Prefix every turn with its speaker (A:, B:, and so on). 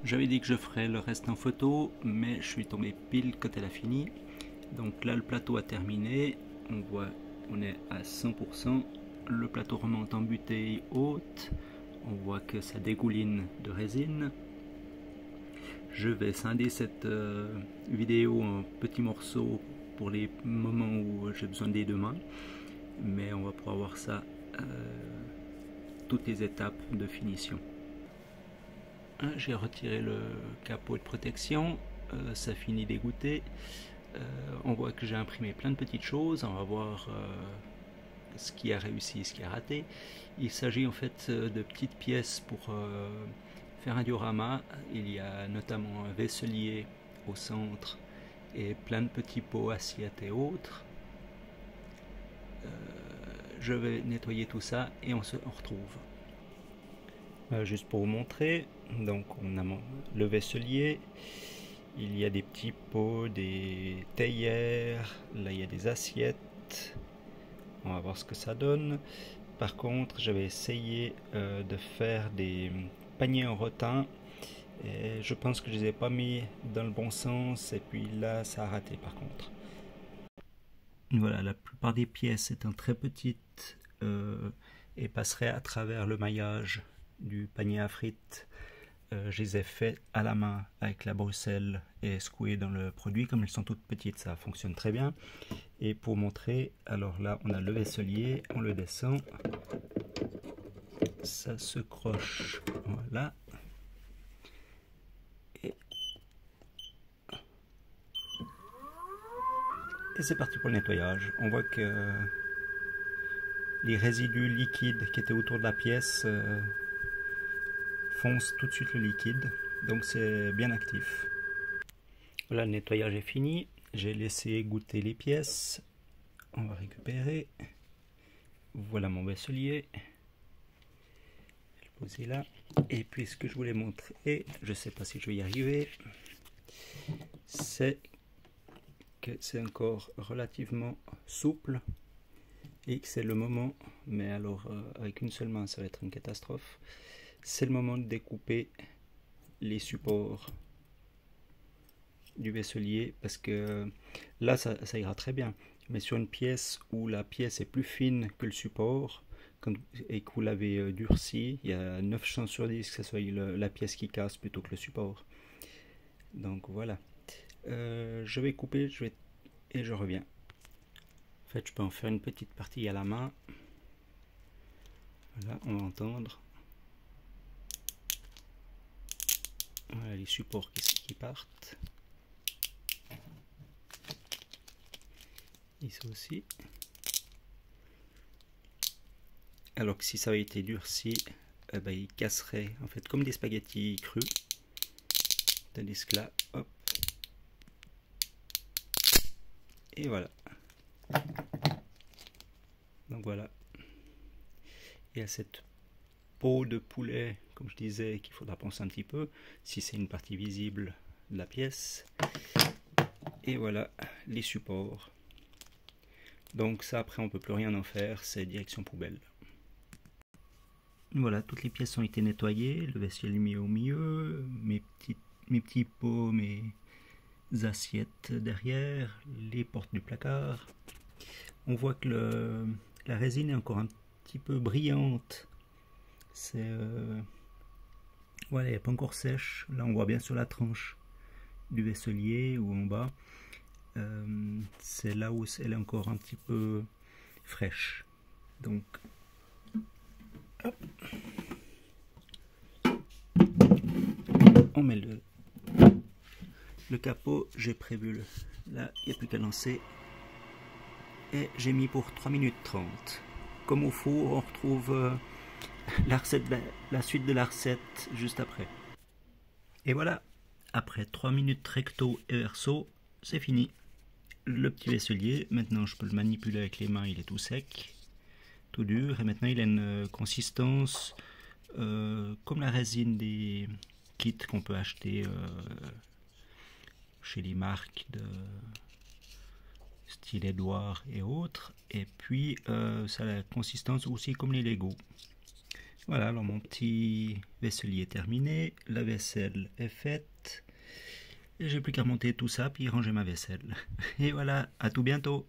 A: J'avais dit que je ferais le reste en photo, mais je suis tombé pile quand elle a fini. Donc là, le plateau a terminé. On voit, on est à 100%. Le plateau remonte en bouteille haute. On voit que ça dégouline de résine. Je vais scinder cette vidéo en petits morceaux pour les moments où j'ai besoin des deux mains. Mais on va pouvoir voir ça, toutes les étapes de finition. J'ai retiré le capot de protection, ça finit dégoûté. On voit que j'ai imprimé plein de petites choses, on va voir ce qui a réussi, ce qui a raté. Il s'agit en fait de petites pièces pour faire un diorama. Il y a notamment un vaisselier au centre et plein de petits pots, assiettes et autres. Je vais nettoyer tout ça et on se retrouve. Juste pour vous montrer, donc on a le vaisselier, il y a des petits pots, des théières, là il y a des assiettes, on va voir ce que ça donne. Par contre j'avais essayé de faire des paniers en rotin et je pense que je les ai pas mis dans le bon sens et puis là ça a raté par contre. Voilà, la plupart des pièces étant très petites et passeraient à travers le maillage du panier à frites, je les ai fait à la main avec la brosselle et secouées dans le produit. Comme elles sont toutes petites, ça fonctionne très bien. Et pour montrer, alors là on a le vaisselier, on le descend, ça se croche, voilà, et c'est parti pour le nettoyage. On voit que les résidus liquides qui étaient autour de la pièce fonce tout de suite le liquide, donc c'est bien actif. Voilà, le nettoyage est fini, j'ai laissé goûter les pièces, on va récupérer. Voilà mon vaisselier, je vais le poser là, et puis ce que je voulais montrer, je sais pas si je vais y arriver, c'est que c'est encore relativement souple et que c'est le moment, mais alors avec une seule main ça va être une catastrophe. C'est le moment de découper les supports du vaisselier parce que là ça ira très bien, mais sur une pièce où la pièce est plus fine que le support et que vous l'avez durci, il y a 9 chances sur 10 que ce soit la pièce qui casse plutôt que le support. Donc voilà, je vais couper et je reviens. En fait je peux en faire une petite partie à la main. Voilà, on va entendre. Voilà les supports qui partent. Ici aussi. Alors que si ça avait été durci, il casserait en fait comme des spaghettis crus. Tandis que là, hop. Et voilà. Donc voilà. Il y a cette peau de poulet, comme je disais, qu'il faudra penser un petit peu, si c'est une partie visible de la pièce. Et voilà les supports. Donc ça après on peut plus rien en faire, c'est direction poubelle. Voilà, toutes les pièces ont été nettoyées, le vaisselier mis au milieu, mes petits pots, mes assiettes derrière, les portes du placard. On voit que la résine est encore un petit peu brillante. C'est voilà, elle n'est pas encore sèche. Là on voit bien sur la tranche du vaisselier ou en bas. C'est là où elle est encore un petit peu fraîche. Donc hop. On met le capot, j'ai prévu là il n'y a plus qu'à lancer et j'ai mis pour 3 minutes 30. Comme au four, on retrouve la suite de la recette juste après. Et voilà, après 3 minutes recto et verso, c'est fini. Le petit vaisselier, maintenant je peux le manipuler avec les mains, il est tout sec, tout dur, et maintenant il a une consistance comme la résine des kits qu'on peut acheter chez les marques de style Edouard et autres, et puis ça a la consistance aussi comme les Lego. Voilà, alors mon petit vaisselier est terminé, la vaisselle est faite. Et j'ai plus qu'à monter tout ça puis ranger ma vaisselle. Et voilà, à tout bientôt.